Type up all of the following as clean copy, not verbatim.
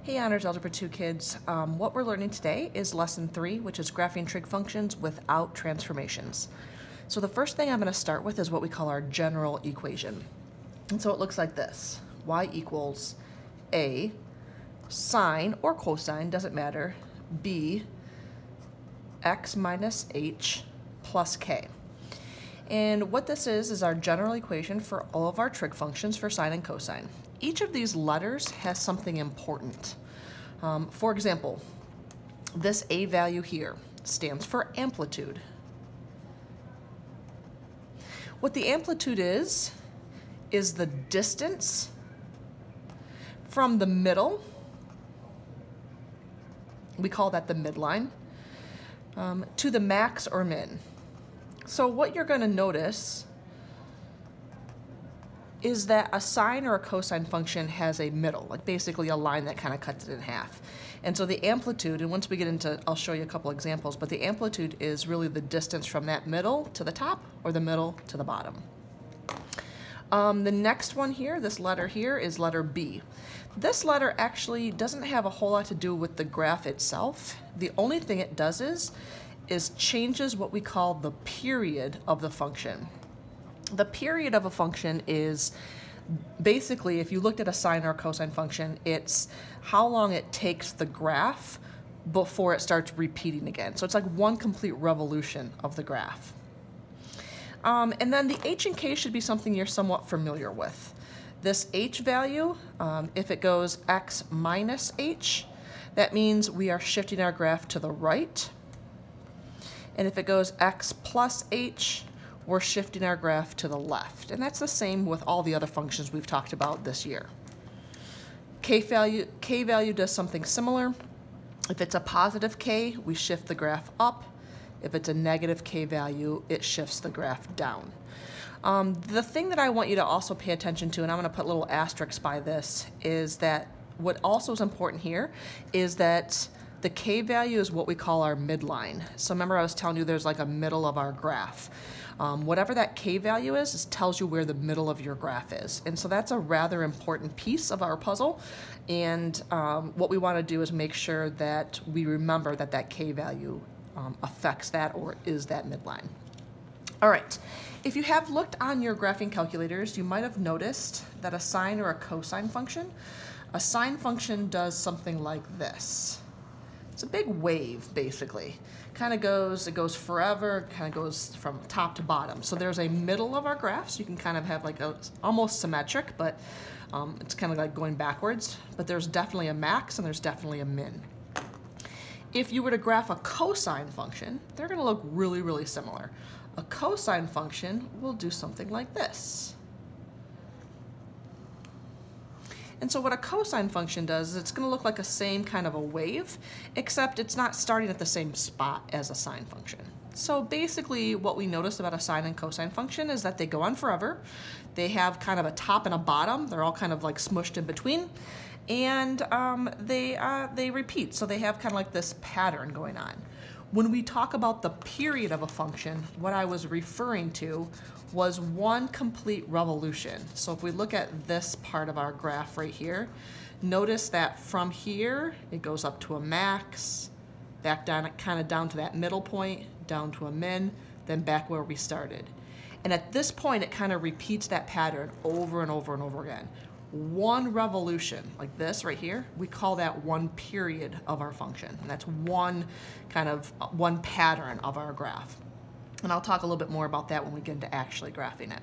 Hey Honors Algebra 2 kids, what we're learning today is lesson 3, which is graphing trig functions without transformations. So the first thing I'm going to start with is what we call our general equation. And so it looks like this. Y equals A sine or cosine, doesn't matter, B x minus h plus k. And what this is our general equation for all of our trig functions for sine and cosine. Each of these letters has something important. For example, this A value here stands for amplitude. What the amplitude is the distance from the middle, we call that the midline, to the max or min. So what you're going to notice is that a sine or a cosine function has a middle, like basically a line that kind of cuts it in half. And so the amplitude, and once we get into, I'll show you a couple examples, but the amplitude is really the distance from that middle to the top or the middle to the bottom. The next one here, this letter here, is letter B. This letter actually doesn't have a whole lot to do with the graph itself. The only thing it does is changes what we call the period of the function. The period of a function is basically, if you looked at a sine or a cosine function, it's how long it takes the graph before it starts repeating again. So it's like one complete revolution of the graph. And then the h and k should be something you're somewhat familiar with. This h value, if it goes x minus h, that means we are shifting our graph to the right. And if it goes x plus h, we're shifting our graph to the left. And that's the same with all the other functions we've talked about this year. K value does something similar. If it's a positive k, we shift the graph up. If it's a negative k value, it shifts the graph down. The thing that I want you to also pay attention to, and I'm going to put little asterisks by this, is that what also is important here is that the k value is what we call our midline. So remember I was telling you there's like a middle of our graph. Whatever that k value is tells you where the middle of your graph is. And so that's a rather important piece of our puzzle. And what we want to do is make sure that we remember that that k value affects that or is that midline. All right, if you have looked on your graphing calculators, you might have noticed that a sine or a cosine function, a sine function does something like this. It's a big wave, basically. It goes forever, kind of goes from top to bottom. So there's a middle of our graph, so you can kind of have like a, almost symmetric, but it's kind of like going backwards. But there's definitely a max and there's definitely a min. If you were to graph a cosine function, they're going to look really, really similar. A cosine function will do something like this. And so what a cosine function does is it's going to look like a same kind of a wave, except it's not starting at the same spot as a sine function. So basically what we notice about a sine and cosine function is that they go on forever. They have kind of a top and a bottom. They're all kind of like smushed in between. And they repeat. So they have kind of like this pattern going on. When we talk about the period of a function, what I was referring to was one complete revolution. So if we look at this part of our graph right here, notice that from here, it goes up to a max, back down, kind of down to that middle point, down to a min, then back where we started. And at this point, it kind of repeats that pattern over and over and over again. One revolution, like this right here, we call that one period of our function. And that's one pattern of our graph. And I'll talk a little bit more about that when we get into actually graphing it.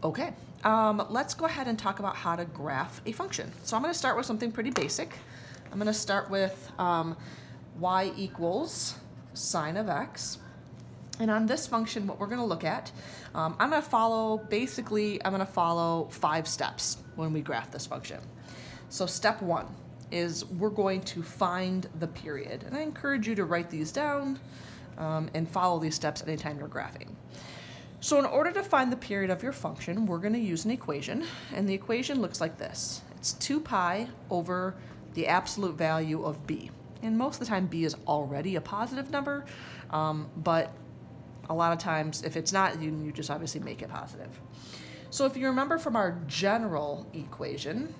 Okay, let's go ahead and talk about how to graph a function. So I'm going to start with something pretty basic. I'm going to start with y equals sine of x. And on this function, what we're going to look at, I'm going to follow 5 steps when we graph this function. So step 1 is we're going to find the period. And I encourage you to write these down and follow these steps anytime you're graphing. So in order to find the period of your function, we're going to use an equation. And the equation looks like this. It's 2 pi over the absolute value of b. And most of the time, b is already a positive number, but a lot of times, if it's not, you just obviously make it positive. So if you remember from our general equation,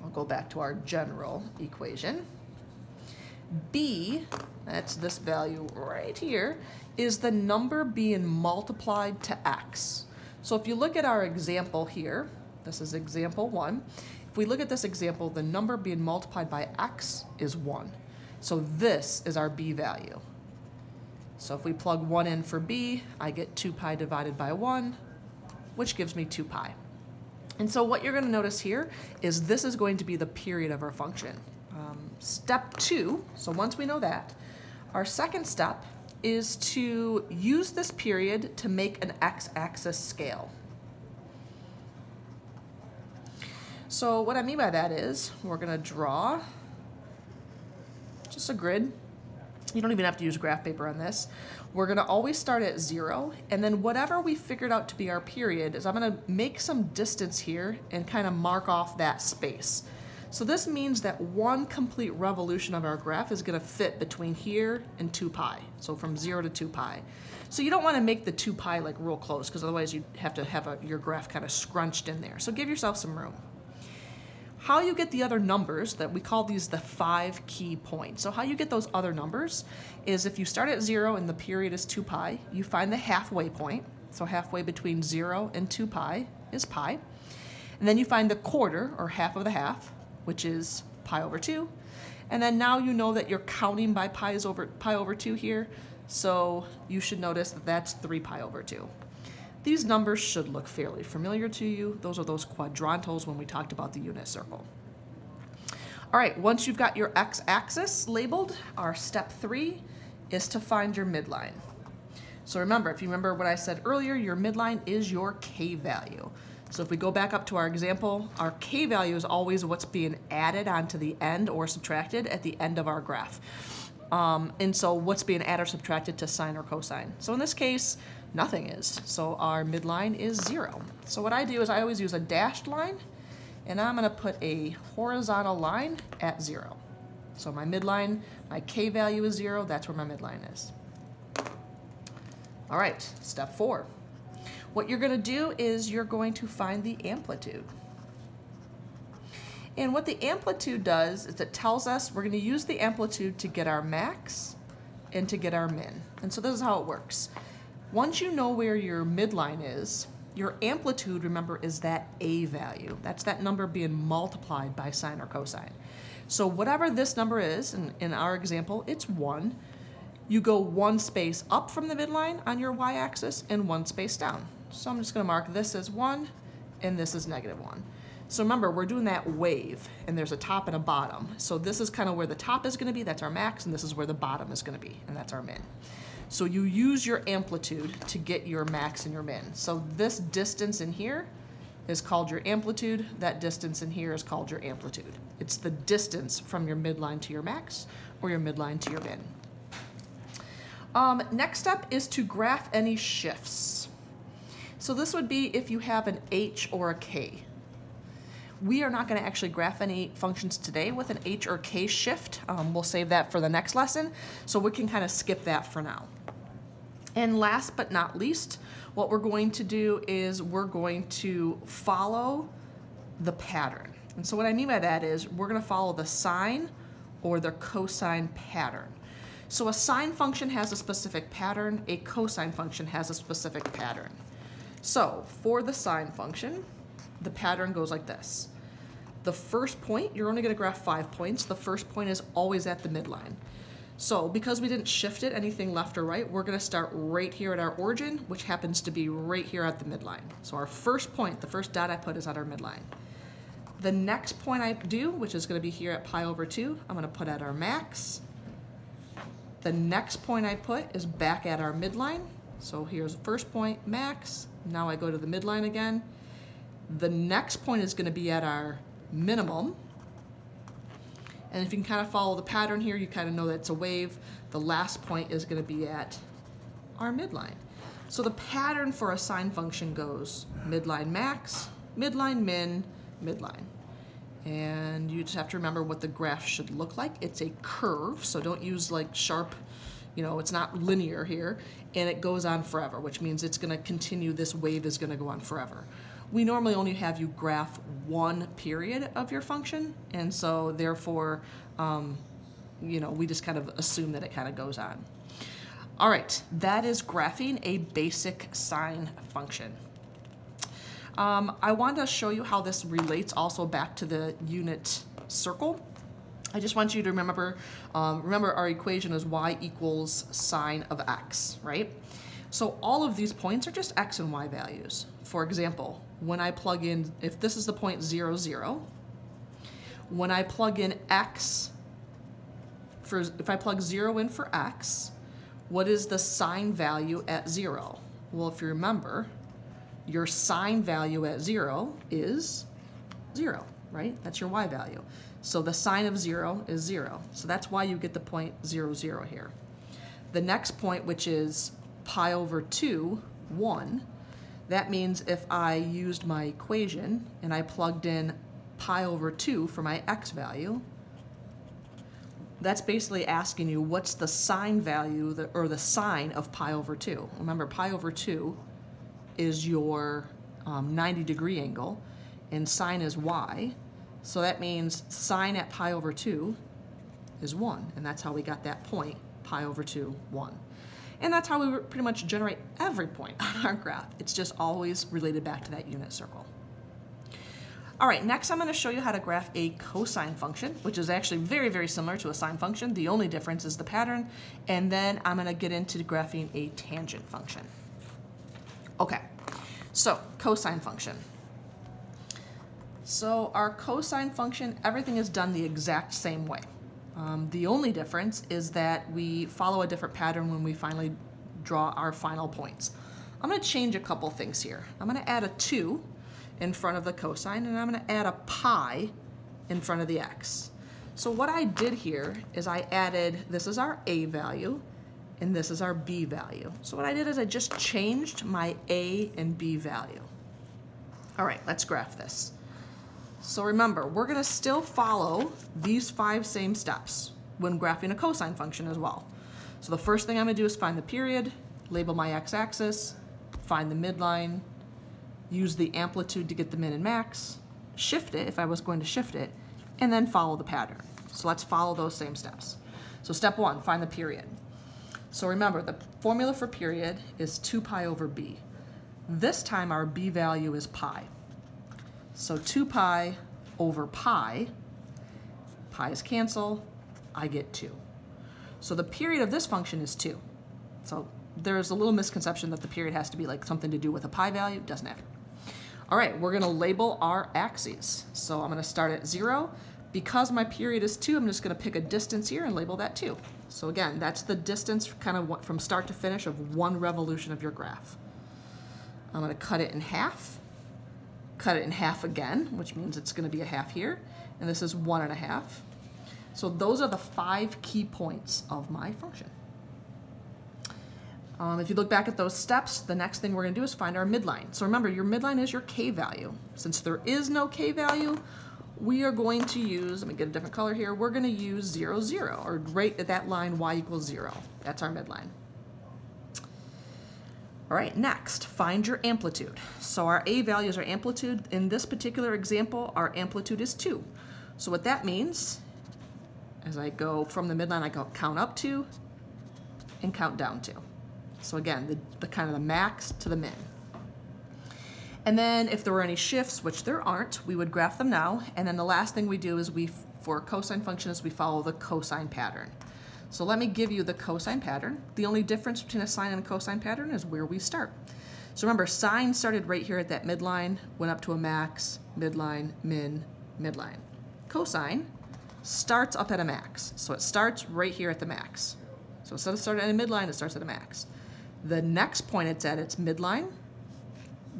I'll go back to our general equation. B, that's this value right here, is the number being multiplied to x. So if you look at our example here, this is example 1. If we look at this example, the number being multiplied by x is 1. So this is our b value. So if we plug 1 in for b, I get 2 pi divided by 1, which gives me 2 pi. And so what you're going to notice here is this is going to be the period of our function. Step 2, so once we know that, our second step is to use this period to make an x-axis scale. So what I mean by that is we're going to draw just a grid. You don't even have to use graph paper on this. We're going to always start at 0, and then whatever we figured out to be our period is I'm going to make some distance here and kind of mark off that space. So this means that one complete revolution of our graph is going to fit between here and 2 pi, so from 0 to 2 pi. So you don't want to make the 2 pi like real close, because otherwise you have to have your graph kind of scrunched in there. So give yourself some room. How you get the other numbers, that we call these the 5 key points. So how you get those other numbers is if you start at 0 and the period is 2 pi, you find the halfway point. So halfway between 0 and 2 pi is pi. And then you find the quarter, or half of the half, which is pi over 2. And then now you know that you're counting by pi over 2 here, so you should notice that that's 3 pi over 2. These numbers should look fairly familiar to you. Those are those quadrantals when we talked about the unit circle. All right, once you've got your x-axis labeled, our step 3 is to find your midline. So remember, if you remember what I said earlier, your midline is your k value. So if we go back up to our example, our k value is always what's being added onto the end or subtracted at the end of our graph. And so what's being added or subtracted to sine or cosine. So in this case, nothing is. So our midline is 0. So what I do is I always use a dashed line, and I'm going to put a horizontal line at 0. So my midline, my k value is 0. That's where my midline is. All right, step 4. What you're going to do is you're going to find the amplitude. And what the amplitude does is it tells us we're going to use the amplitude to get our max and to get our min. And so this is how it works. Once you know where your midline is, your amplitude, remember, is that a value. That's that number being multiplied by sine or cosine. So whatever this number is, in our example, it's 1. You go 1 space up from the midline on your y-axis and 1 space down. So I'm just going to mark this as 1 and this is -1. So remember, we're doing that wave, and there's a top and a bottom. So this is kind of where the top is going to be, that's our max, and this is where the bottom is going to be, and that's our min. So you use your amplitude to get your max and your min. So this distance in here is called your amplitude. That distance in here is called your amplitude. It's the distance from your midline to your max or your midline to your min. Next step is to graph any shifts. So this would be if you have an h or a k. We are not going to actually graph any functions today with an h or k shift. We'll save that for the next lesson, so we can kind of skip that for now. And last but not least, what we're going to do is we're going to follow the pattern. And so what I mean by that is we're going to follow the sine or the cosine pattern. So a sine function has a specific pattern, a cosine function has a specific pattern. So for the sine function, the pattern goes like this. The first point, you're only going to graph 5 points. The first point is always at the midline. So because we didn't shift it anything left or right, we're going to start right here at our origin, which happens to be right here at the midline. So our first point, the first dot I put is at our midline. The next point I do, which is going to be here at pi over 2, I'm going to put at our max. The next point I put is back at our midline. So here's the first point, max. Now I go to the midline again. The next point is going to be at our minimum. And if you can kind of follow the pattern here, you kind of know that it's a wave. The last point is going to be at our midline. So the pattern for a sine function goes midline max, midline min, midline. And you just have to remember what the graph should look like. It's a curve, so don't use like sharp, it's not linear here. And it goes on forever, which means it's going to continue, this wave is going to go on forever. we normally only have you graph one period of your function, and so therefore, we just kind of assume that it kind of goes on. All right, that is graphing a basic sine function. I want to show you how this relates also back to the unit circle. I just want you to remember our equation is y equals sine of x, right? So all of these points are just x and y values. For example, when I plug in, if this is the point 0, 0, when I plug in x, if I plug 0 in for x, what is the sine value at 0? Well, if you remember, your sine value at 0 is 0, right? That's your y value. So the sine of 0 is 0. So that's why you get the point 0, 0 here. The next point, which is pi over 2, 1, that means if I used my equation and I plugged in pi over 2 for my x value, that's basically asking you what's the sine value, or the sine of pi over 2. Remember, pi over 2 is your 90-degree angle, and sine is y. So that means sine at pi over 2 is 1, and that's how we got that point, pi over 2, 1. And that's how we pretty much generate every point on our graph. It's just always related back to that unit circle. All right, next I'm going to show you how to graph a cosine function, which is actually very, very similar to a sine function. The only difference is the pattern. And then I'm going to get into graphing a tangent function. Okay, so cosine function. So our cosine function, everything is done the exact same way. The only difference is that we follow a different pattern when we finally draw our final points. I'm going to change a couple things here. I'm going to add a 2 in front of the cosine, and I'm going to add a pi in front of the x. So what I did here is I added, this is our a value, and this is our b value. So what I did is I just changed my a and b value. All right, let's graph this. So remember, we're going to still follow these 5 same steps when graphing a cosine function as well. So the first thing I'm going to do is find the period, label my x-axis, find the midline, use the amplitude to get the min and max, shift it if I was going to shift it, and then follow the pattern. So let's follow those same steps. So step 1, find the period. So remember, the formula for period is 2 pi over b. This time our b value is pi. So 2 pi over pi, pi's cancel, I get 2. So the period of this function is 2. So there's a little misconception that the period has to be like something to do with a pi value. Doesn't have. All right, we're going to label our axes. So I'm going to start at 0. Because my period is 2, I'm just going to pick a distance here and label that 2. So again, that's the distance kind of from start to finish of one revolution of your graph. I'm going to cut it in half, cut it in half again, which means it's going to be a half here, and this is 1.5. So those are the 5 key points of my function. If you look back at those steps, the next thing we're going to do is find our midline. So remember, your midline is your k value. Since there is no k value, we are going to use, let me get a different color here, we're going to use 0, 0, or right at that line y equals 0. That's our midline. All right, next, find your amplitude. So our a value is our amplitude. In this particular example, our amplitude is 2. So what that means, as I go from the midline, I go count up 2 and count down 2. So again, the kind of the max to the min. And then if there were any shifts, which there aren't, we would graph them now. And then the last thing we do is for cosine functions, we follow the cosine pattern. So let me give you the cosine pattern. The only difference between a sine and a cosine pattern is where we start. So remember, sine started right here at that midline, went up to a max, midline, min, midline. Cosine starts up at a max. So it starts right here at the max. So instead of starting at a midline, it starts at a max. The next point it's at its midline,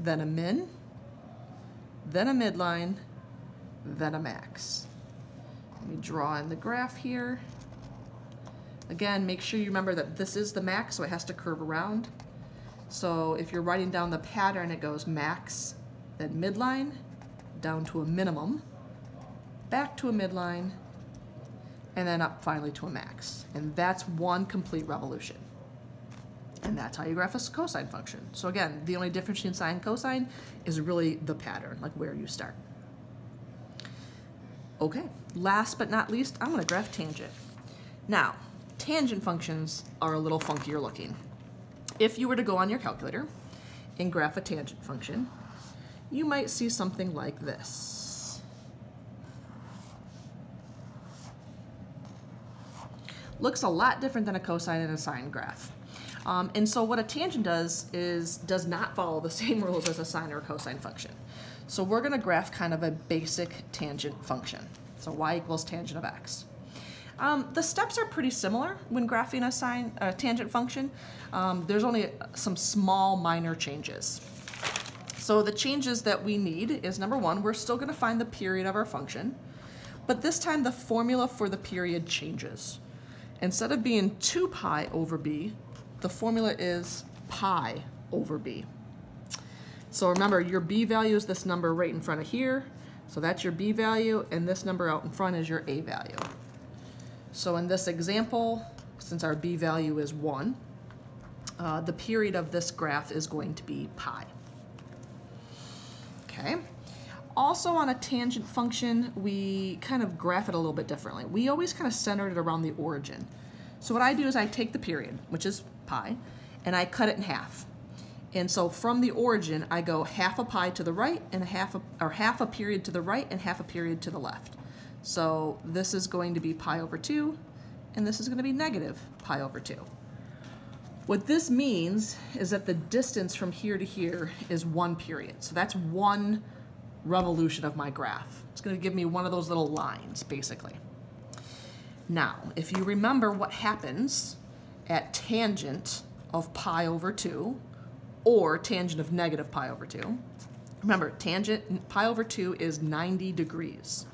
then a min, then a midline, then a max. Let me draw in the graph here. Again, make sure you remember that this is the max, so it has to curve around. So if you're writing down the pattern, it goes max, then midline, down to a minimum, back to a midline, and then up finally to a max. And that's one complete revolution. And that's how you graph a cosine function. So again, the only difference between sine and cosine is really the pattern, like where you start. Okay, last but not least, I'm going to graph tangent. Now, tangent functions are a little funkier looking. If you were to go on your calculator and graph a tangent function, you might see something like this. Looks a lot different than a cosine and a sine graph. And so what a tangent does not follow the same rules as a sine or a cosine function. So we're going to graph kind of a basic tangent function. So y equals tangent of x. The steps are pretty similar when graphing a tangent function. There's only some small minor changes. So the changes that we need is, number one, we're still going to find the period of our function, but this time the formula for the period changes. Instead of being 2 pi over b, the formula is pi over b. So remember, your b value is this number right in front of here. So that's your b value, and this number out in front is your a value. So in this example, since our b value is 1, the period of this graph is going to be pi. Okay. Also on a tangent function, we kind of graph it a little bit differently. We always kind of center it around the origin. So what I do is I take the period, which is pi, and I cut it in half. And so from the origin, I go half a pi to the right and half a period to the right and half a period to the left. So this is going to be pi over 2, and this is going to be negative pi over 2. What this means is that the distance from here to here is 1 period. So that's 1 revolution of my graph. It's going to give me one of those little lines, basically. Now, if you remember what happens at tangent of pi over 2, or tangent of negative pi over 2, remember, tangent pi over 2 is 90 degrees.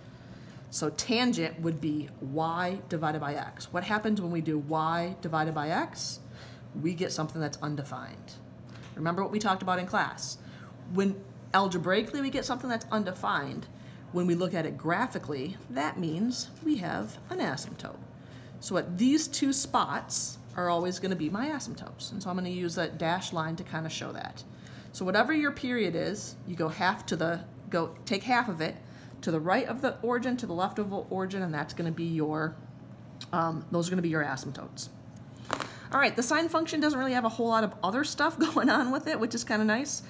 So tangent would be y divided by x. What happens when we do y divided by x? We get something that's undefined. Remember what we talked about in class. When algebraically we get something that's undefined, when we look at it graphically, that means we have an asymptote. So at these 2 spots are always going to be my asymptotes. And so I'm going to use that dashed line to kind of show that. So whatever your period is, you take half of it to the right of the origin, to the left of the origin, and that's going to be your, those are going to be your asymptotes. All right, the sine function doesn't really have a whole lot of other stuff going on with it, which is kind of nice.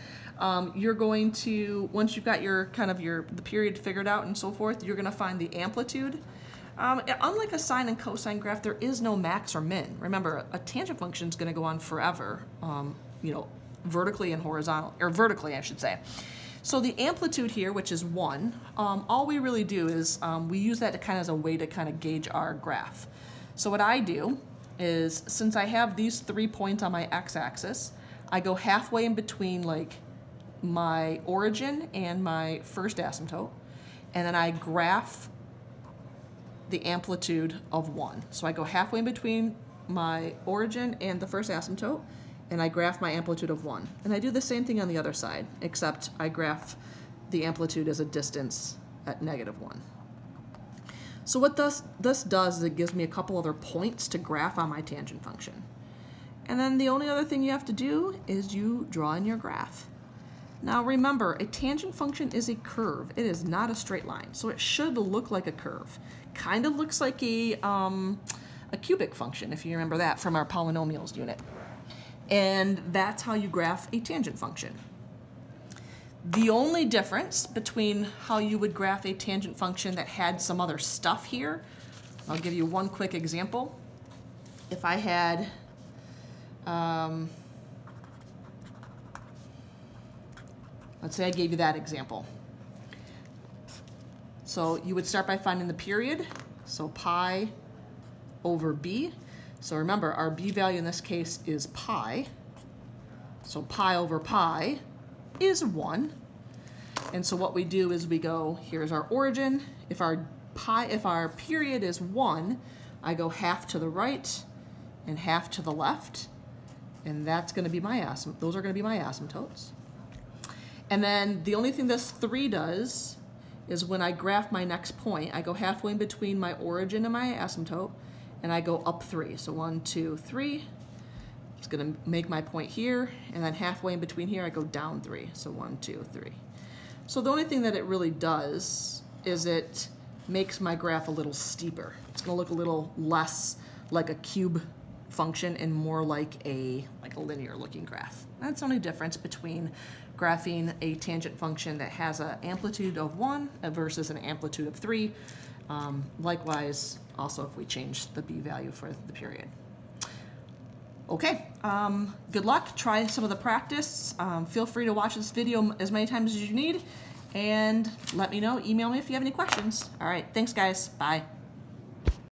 You're going to, once you've got the period figured out and so forth, you're going to find the amplitude. Unlike a sine and cosine graph, there is no max or min. Remember, a tangent function is going to go on forever, vertically and horizontal, or vertically, I should say. So the amplitude here, which is 1, all we really do is we use that to kind of as a way to kind of gauge our graph. So what I do is, since I have these 3 points on my x-axis, I go halfway in between like my origin and my first asymptote, and then I graph the amplitude of 1. So I go halfway in between my origin and the first asymptote, and I graph my amplitude of 1. And I do the same thing on the other side, except I graph the amplitude as a distance at -1. So what this does is it gives me a couple other points to graph on my tangent function. And then the only other thing you have to do is you draw in your graph. Now remember, a tangent function is a curve. It is not a straight line, so it should look like a curve. Kind of looks like a cubic function, if you remember that from our polynomials unit. And that's how you graph a tangent function. The only difference between how you would graph a tangent function that had some other stuff here, I'll give you one quick example. If I had, let's say I gave you that example. So you would start by finding the period, so pi over b. So remember, our b value in this case is pi. So pi over pi is 1. And so what we do is we go, here's our origin. If our period is 1, I go half to the right and half to the left. And that's going to be my those are going to be my asymptotes. And then the only thing this 3 does is when I graph my next point, I go halfway in between my origin and my asymptote, and I go up 3. So 1, 2, 3. It's going to make my point here, and then halfway in between here I go down 3. So 1, 2, 3. So the only thing that it really does is it makes my graph a little steeper. It's going to look a little less like a cube function and more like a linear looking graph. That's the only difference between graphing a tangent function that has an amplitude of 1 versus an amplitude of 3. Likewise, also if we change the b value for the period. Okay, good luck. Try some of the practice. Feel free to watch this video as many times as you need, and let me know. Email me if you have any questions. All right, thanks guys. Bye.